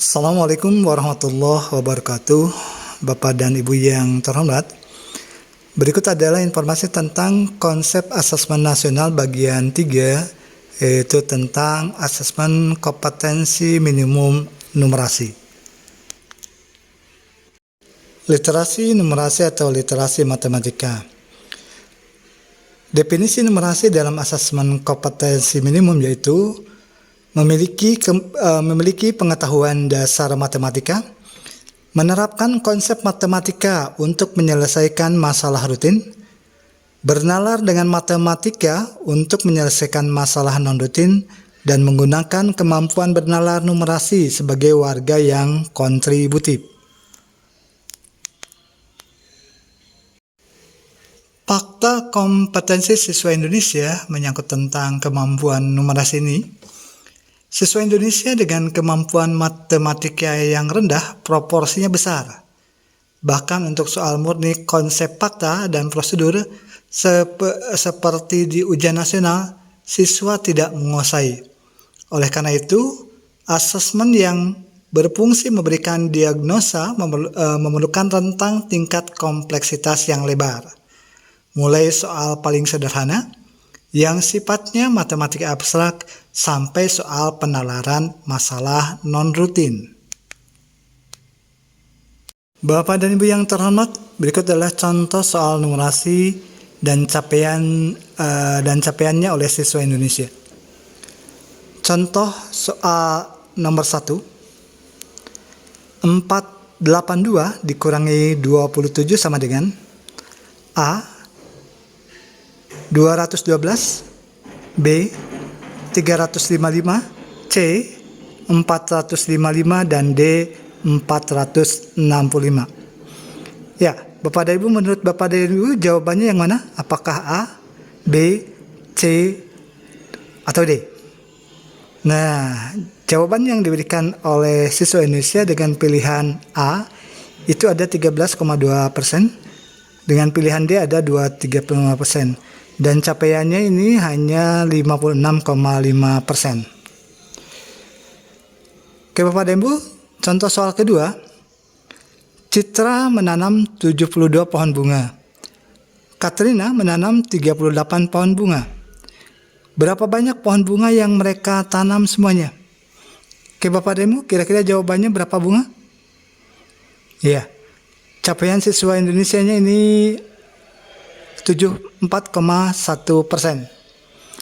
Assalamualaikum warahmatullahi wabarakatuh, Bapak dan Ibu yang terhormat. Berikut adalah informasi tentang konsep asesmen nasional bagian 3, yaitu tentang asesmen kompetensi minimum numerasi. Literasi numerasi atau literasi matematika. Definisi numerasi dalam asesmen kompetensi minimum yaitu memiliki pengetahuan dasar matematika, menerapkan konsep matematika untuk menyelesaikan masalah rutin, bernalar dengan matematika untuk menyelesaikan masalah non-rutin, dan menggunakan kemampuan bernalar numerasi sebagai warga yang kontributif. Fakta kompetensi siswa Indonesia menyangkut tentang kemampuan numerasi ini. Siswa Indonesia dengan kemampuan matematika yang rendah proporsinya besar. Bahkan untuk soal murni konsep fakta dan prosedur seperti di ujian nasional, siswa tidak menguasai. Oleh karena itu, asesmen yang berfungsi memberikan diagnosa memerlukan rentang tingkat kompleksitas yang lebar. Mulai soal paling sederhana, yang sifatnya matematika abstrak, sampai soal penalaran masalah non-rutin. Bapak dan Ibu yang terhormat, berikut adalah contoh soal numerasi dan capaiannya oleh siswa Indonesia. Contoh soal nomor 1. 482 dikurangi 27 sama dengan A. 212, B. 355, C. 455, dan D. 465. Ya, Bapak dan Ibu, menurut Bapak dan Ibu jawabannya yang mana? Apakah A, B, C, atau D? Nah, jawaban yang diberikan oleh siswa Indonesia dengan pilihan A itu ada 13,2%, dengan pilihan D ada 35%. Dan capaiannya ini hanya 56,5%. Oke Bapak dan Ibu, contoh soal kedua. Citra menanam 72 pohon bunga. Katrina menanam 38 pohon bunga. Berapa banyak pohon bunga yang mereka tanam semuanya? Oke Bapak dan Ibu, kira-kira jawabannya berapa bunga? Iya, capaian siswa Indonesianya ini 74,1%.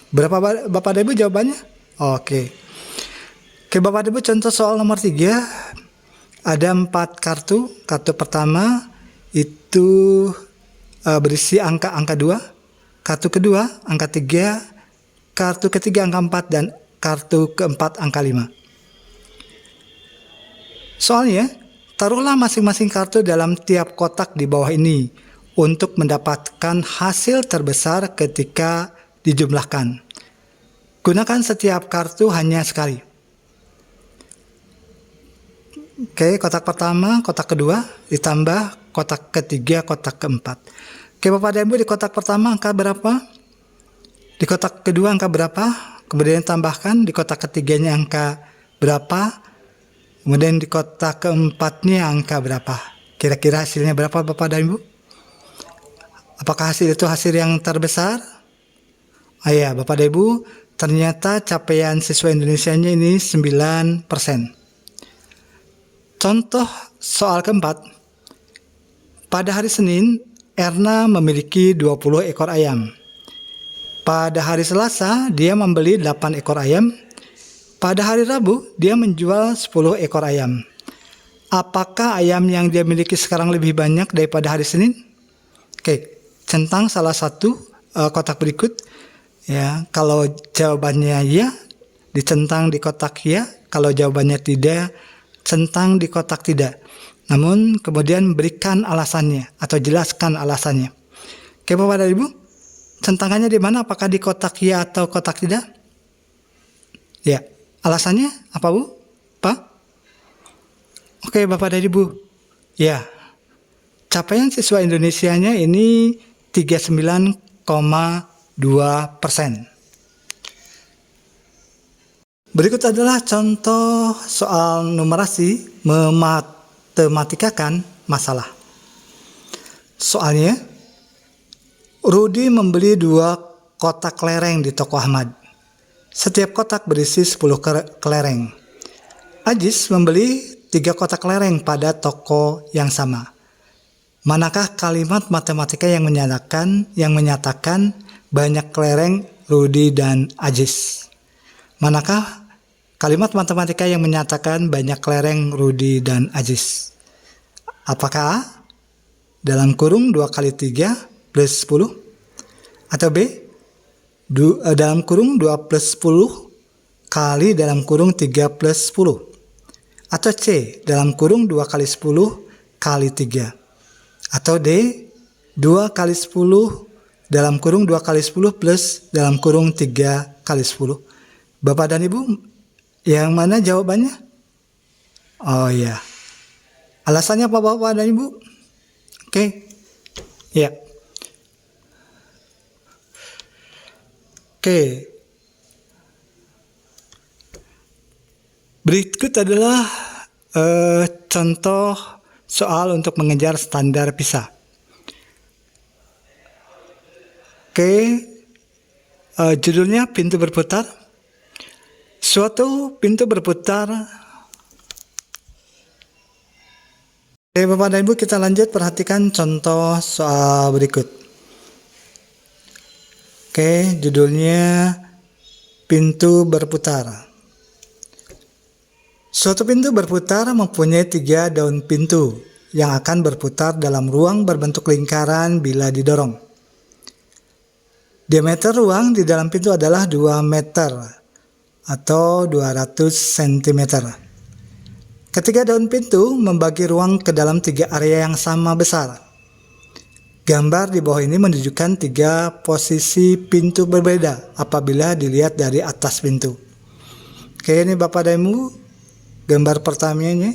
Berapa Bapak dan Ibu jawabannya? Oke Bapak dan Ibu, contoh soal nomor 3. Ada 4 kartu. Kartu pertama itu berisi angka 2. Kartu kedua angka 3. Kartu ketiga angka 4. Dan kartu keempat angka 5. Soalnya, taruhlah masing-masing kartu dalam tiap kotak di bawah ini untuk mendapatkan hasil terbesar ketika dijumlahkan. Gunakan setiap kartu hanya sekali. Oke, kotak pertama, kotak kedua, ditambah kotak ketiga, kotak keempat. Oke Bapak dan Ibu, di kotak pertama angka berapa? Di kotak kedua angka berapa? Kemudian tambahkan di kotak ketiganya angka berapa? Kemudian di kotak keempatnya angka berapa? Kira-kira hasilnya berapa Bapak dan Ibu? Apakah hasil itu hasil yang terbesar? Ya, Bapak dan Ibu, ternyata capaian siswa Indonesianya ini 9%. Contoh soal keempat. Pada hari Senin, Erna memiliki 20 ekor ayam. Pada hari Selasa, dia membeli 8 ekor ayam. Pada hari Rabu, dia menjual 10 ekor ayam. Apakah ayam yang dia miliki sekarang lebih banyak daripada hari Senin? Oke. Centang salah satu kotak berikut. Ya, kalau jawabannya ya, dicentang di kotak ya. Kalau jawabannya tidak, centang di kotak tidak. Namun kemudian berikan alasannya atau jelaskan alasannya. Oke Bapak dan Ibu, centangannya di mana? Apakah di kotak ya atau kotak tidak? Ya, alasannya apa Bu? Pak? Oke Bapak dan Ibu, ya, capaian siswa Indonesianya ini 39,2%. Berikut adalah contoh soal numerasi mematematikakan masalah. Soalnya, Rudi membeli 2 kotak kelereng di toko Ahmad. Setiap kotak berisi 10 kelereng. Ajis membeli 3 kotak kelereng pada toko yang sama. Manakah kalimat matematika yang menyatakan banyak kelereng Rudi dan Ajis? Manakah kalimat matematika yang menyatakan banyak kelereng Rudi dan Ajis? Apakah A, dalam kurung 2 kali 3 plus 10, atau B, dalam kurung 2 plus 10 kali dalam kurung 3 plus 10, atau C, dalam kurung 2 kali 10 kali 3, atau D, 2 kali 10 dalam kurung 2 kali 10 plus dalam kurung 3 kali 10. Bapak dan Ibu, yang mana jawabannya? Oh ya, alasannya apa Bapak dan Ibu? Oke, ya. Oke, berikut adalah contoh soal untuk mengejar standar PISA. Oke, judulnya pintu berputar. Suatu pintu berputar. Oke, Bapak dan Ibu, kita lanjut perhatikan contoh soal berikut. Oke, judulnya pintu berputar. Suatu pintu berputar mempunyai 3 daun pintu yang akan berputar dalam ruang berbentuk lingkaran bila didorong. Diameter ruang di dalam pintu adalah 2 meter atau 200 cm. Ketiga daun pintu membagi ruang ke dalam 3 area yang sama besar. Gambar di bawah ini menunjukkan 3 posisi pintu berbeda apabila dilihat dari atas pintu. Oke, ini Bapak dan Ibu, gambar pertamanya.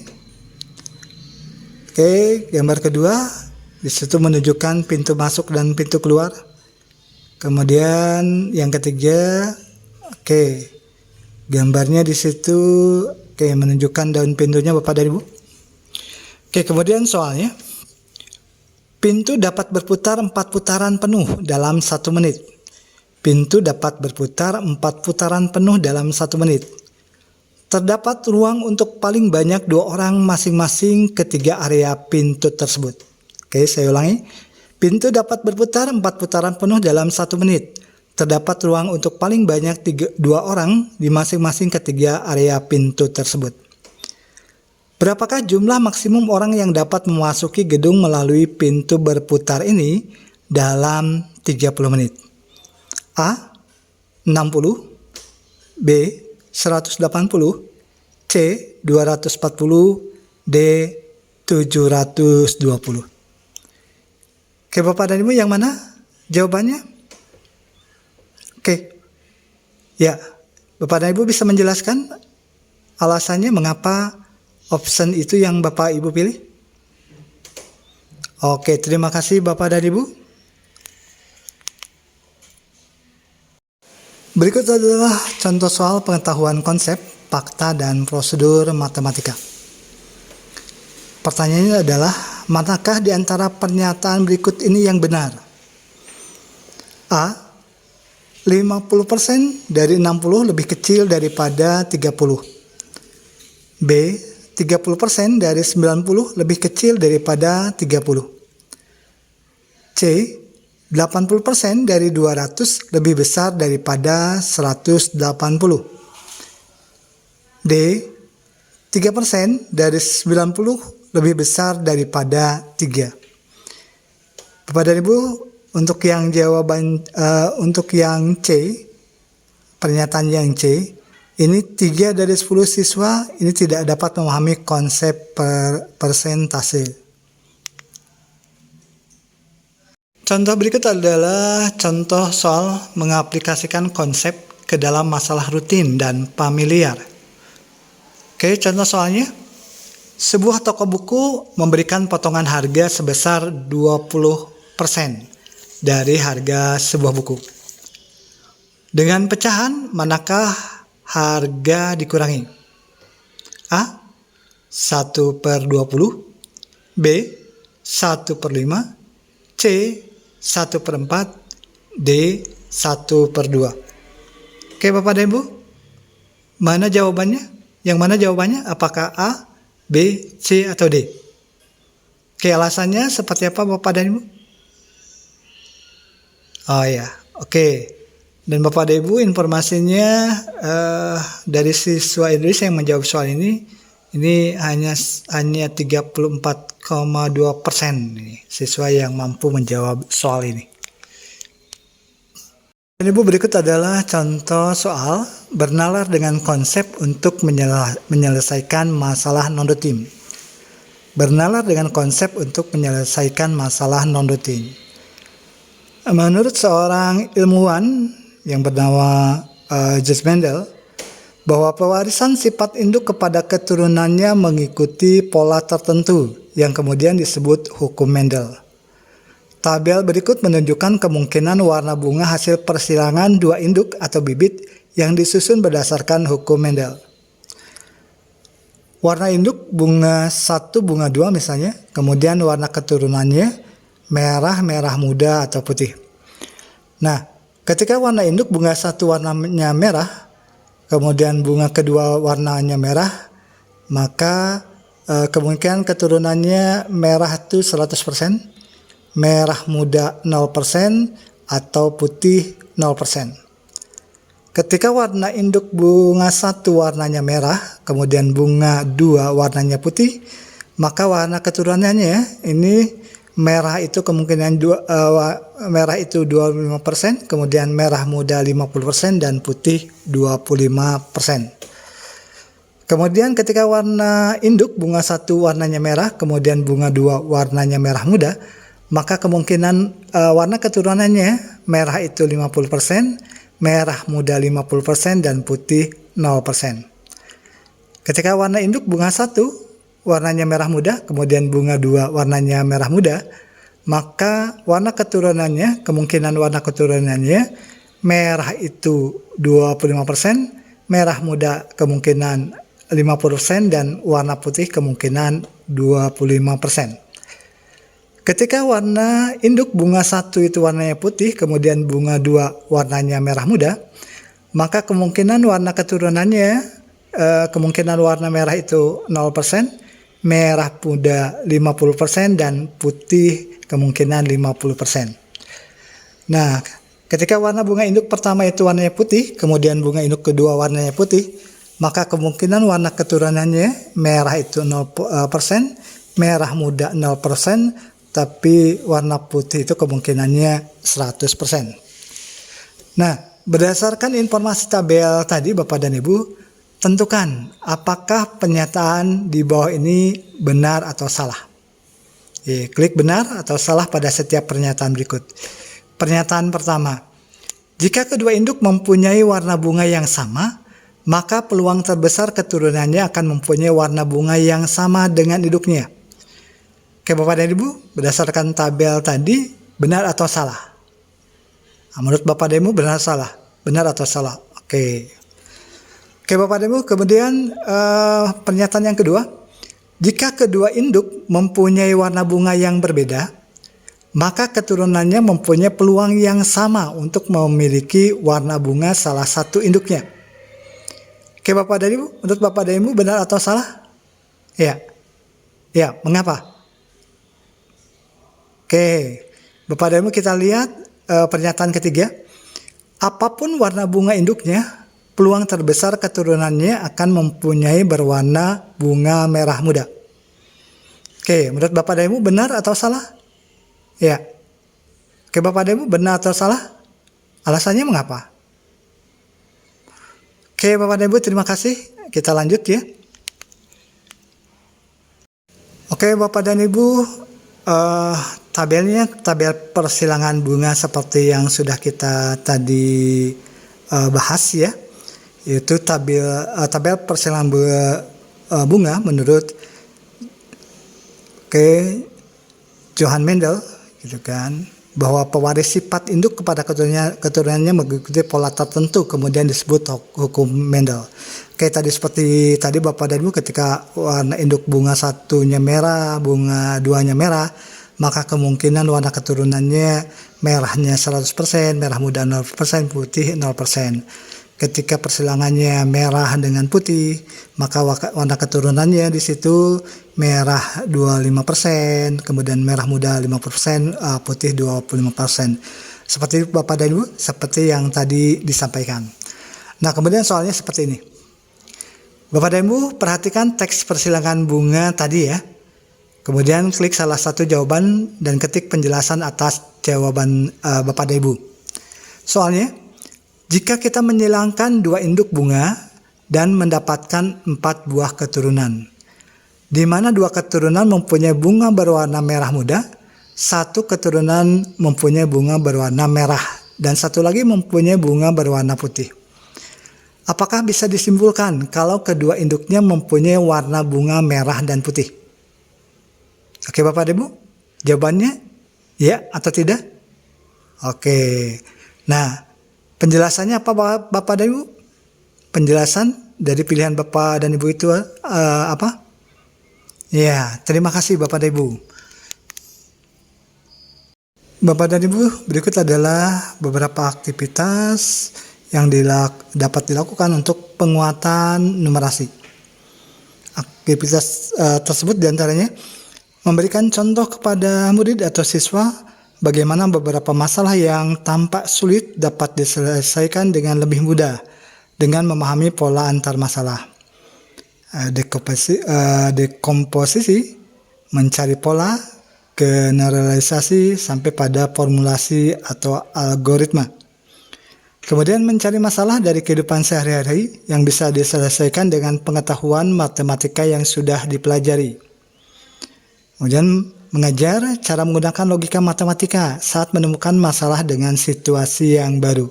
Oke, gambar kedua, di situ menunjukkan pintu masuk dan pintu keluar. Kemudian yang ketiga, oke, gambarnya di situ, oke, menunjukkan daun pintunya Bapak dan Ibu. Oke, kemudian soalnya. Pintu dapat berputar 4 putaran penuh dalam 1 menit. Pintu dapat berputar 4 putaran penuh dalam 1 menit. Terdapat ruang untuk paling banyak 2 orang masing-masing ke 3 area pintu tersebut. Oke, saya ulangi. Pintu dapat berputar 4 putaran penuh dalam 1 menit. Terdapat ruang untuk paling banyak 2 orang di masing-masing ke 3 area pintu tersebut. Berapakah jumlah maksimum orang yang dapat memasuki gedung melalui pintu berputar ini dalam 30 menit? A. 60, B. 180, C. 240, D. 720. Oke, Bapak dan Ibu, yang mana jawabannya? Oke, ya, Bapak dan Ibu bisa menjelaskan alasannya mengapa option itu yang Bapak Ibu pilih? Oke, terima kasih Bapak dan Ibu. Berikut adalah contoh soal pengetahuan konsep, fakta, dan prosedur matematika. Pertanyaannya adalah, manakah di antara pernyataan berikut ini yang benar? A. 50% dari 60 lebih kecil daripada 30. B. 30% dari 90 lebih kecil daripada 30. C. 80% dari 200 lebih besar daripada 180. D. 3% dari 90 lebih besar daripada 3. Bapak dan Ibu, untuk yang untuk yang C, pernyataan yang C, ini 3 dari 10 siswa ini tidak dapat memahami konsep persentase. Contoh berikut adalah contoh soal mengaplikasikan konsep ke dalam masalah rutin dan familiar. Oke, contoh soalnya. Sebuah toko buku memberikan potongan harga sebesar 20% dari harga sebuah buku. Dengan pecahan, manakah harga dikurangi? A. 1/20, B. 1/5, C. 1/4, D. 1/2. Oke Bapak dan Ibu, mana jawabannya? Yang mana jawabannya? Apakah A, B, C, atau D? Oke, alasannya seperti apa Bapak dan Ibu? Oh ya, oke. Dan Bapak dan Ibu, informasinya dari siswa Indonesia yang menjawab soal ini hanya 34,2% siswa yang mampu menjawab soal ini. Dan Ibu, berikut adalah contoh soal bernalar dengan konsep untuk menyelesaikan masalah non-rutin. Bernalar dengan konsep untuk menyelesaikan masalah non-rutin. Menurut seorang ilmuwan yang bernama George Mendel, bahwa pewarisan sifat induk kepada keturunannya mengikuti pola tertentu yang kemudian disebut hukum Mendel. Tabel berikut menunjukkan kemungkinan warna bunga hasil persilangan dua induk atau bibit yang disusun berdasarkan hukum Mendel. Warna induk bunga 1, bunga 2 misalnya, kemudian warna keturunannya merah, merah muda atau putih. Nah, ketika warna induk bunga 1 warnanya merah, kemudian bunga kedua warnanya merah, maka kemungkinan keturunannya merah itu 100%, merah muda 0%, atau putih 0%. Ketika warna induk bunga 1 warnanya merah, kemudian bunga 2 warnanya putih, maka warna keturunannya ini merah itu kemungkinan merah itu 25%, kemudian merah muda 50%, dan putih 25%. Kemudian ketika warna induk bunga 1 warnanya merah, kemudian bunga 2 warnanya merah muda, maka kemungkinan warna keturunannya merah itu 50%, merah muda 50%, dan putih 0%. Ketika warna induk bunga 1 warnanya merah muda, kemudian bunga 2 warnanya merah muda, maka warna keturunannya, kemungkinan warna keturunannya merah itu 25%, merah muda kemungkinan 50%, dan warna putih kemungkinan 25%. Ketika warna induk bunga 1 itu warnanya putih, kemudian bunga 2 warnanya merah muda, maka kemungkinan warna keturunannya, kemungkinan warna merah itu 0%, merah muda 50%, dan putih kemungkinan 50%. Nah, ketika warna bunga induk pertama itu warnanya putih, kemudian bunga induk kedua warnanya putih, maka kemungkinan warna keturunannya merah itu 0%, merah muda 0%, tapi warna putih itu kemungkinannya 100%. Nah, berdasarkan informasi tabel tadi Bapak dan Ibu, tentukan apakah pernyataan di bawah ini benar atau salah. Klik benar atau salah pada setiap pernyataan berikut. Pernyataan pertama, jika kedua induk mempunyai warna bunga yang sama, maka peluang terbesar keturunannya akan mempunyai warna bunga yang sama dengan induknya. Oke Bapak dan Ibu, berdasarkan tabel tadi, benar atau salah? Nah, menurut Bapak dan Ibu benar atau salah? Benar atau salah? Oke Bapak dan Ibu, kemudian pernyataan yang kedua, jika kedua induk mempunyai warna bunga yang berbeda, maka keturunannya mempunyai peluang yang sama untuk memiliki warna bunga salah satu induknya. Oke Bapak dan Ibu, menurut Bapak dan Ibu benar atau salah? Ya, mengapa? Oke, Bapak dan Ibu, kita lihat pernyataan ketiga. Apapun warna bunga induknya, peluang terbesar keturunannya akan mempunyai berwarna bunga merah muda. Oke, menurut Bapak dan Ibu benar atau salah? Ya. Oke, Bapak dan Ibu benar atau salah? Alasannya mengapa? Oke, Bapak dan Ibu, terima kasih. Kita lanjut ya. Oke, Bapak dan Ibu, tabelnya tabel persilangan bunga seperti yang sudah kita tadi bahas ya, yaitu tabel persilangan bunga menurut Johann Mendel gitu kan, bahwa pewaris sifat induk kepada keturunannya mengikuti pola tertentu, kemudian disebut hukum Mendel. Oke, seperti tadi Bapak dan Ibu, ketika warna induk bunga satunya merah, bunga duanya merah, maka kemungkinan warna keturunannya merahnya 100%, merah muda 0%, putih 0%. Ketika persilangannya merah dengan putih, maka warna keturunannya di situ merah 25%, kemudian merah muda 50%, putih 25%. Seperti Bapak dan Ibu, seperti yang tadi disampaikan. Nah, kemudian soalnya seperti ini. Bapak dan Ibu, perhatikan teks persilangan bunga tadi ya. Kemudian klik salah satu jawaban dan ketik penjelasan atas jawaban Bapak dan Ibu. Soalnya, jika kita menyilangkan 2 induk bunga dan mendapatkan 4 buah keturunan, di mana 2 keturunan mempunyai bunga berwarna merah muda, 1 keturunan mempunyai bunga berwarna merah, dan 1 lagi mempunyai bunga berwarna putih. Apakah bisa disimpulkan kalau kedua induknya mempunyai warna bunga merah dan putih? Oke Bapak dan Ibu, jawabannya ya atau tidak? Oke, nah penjelasannya apa Bapak dan Ibu? Penjelasan dari pilihan Bapak dan Ibu itu apa? Ya, terima kasih Bapak dan Ibu. Bapak dan Ibu, berikut adalah beberapa aktivitas yang dapat dilakukan untuk penguatan numerasi. Aktivitas tersebut diantaranya memberikan contoh kepada murid atau siswa bagaimana beberapa masalah yang tampak sulit dapat diselesaikan dengan lebih mudah dengan memahami pola antar masalah. Dekomposisi, mencari pola, generalisasi sampai pada formulasi atau algoritma. Kemudian mencari masalah dari kehidupan sehari-hari yang bisa diselesaikan dengan pengetahuan matematika yang sudah dipelajari. Kemudian mengajar cara menggunakan logika matematika saat menemukan masalah dengan situasi yang baru.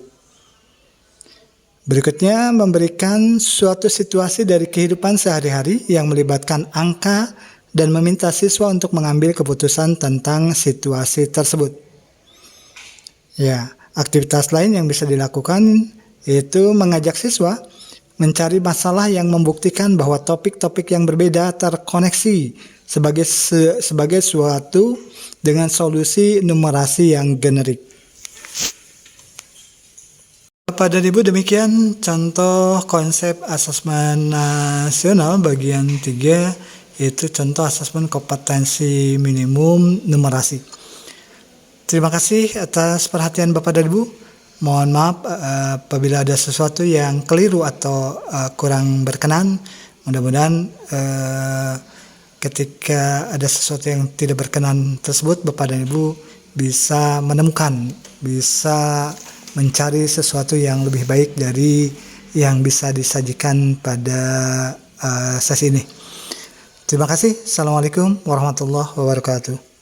Berikutnya, memberikan suatu situasi dari kehidupan sehari-hari yang melibatkan angka dan meminta siswa untuk mengambil keputusan tentang situasi tersebut. Ya, aktivitas lain yang bisa dilakukan yaitu mengajak siswa mencari masalah yang membuktikan bahwa topik-topik yang berbeda terkoneksi sebagai suatu dengan solusi numerasi yang generik. Bapak dan Ibu, demikian contoh konsep asesmen nasional bagian 3, yaitu contoh asesmen kompetensi minimum numerasi. Terima kasih atas perhatian Bapak dan Ibu. Mohon maaf apabila ada sesuatu yang keliru atau kurang berkenan. Mudah-mudahan ketika ada sesuatu yang tidak berkenan tersebut, Bapak dan Ibu bisa menemukan, bisa mencari sesuatu yang lebih baik dari yang bisa disajikan pada sesi ini. Terima kasih. Assalamualaikum warahmatullahi wabarakatuh.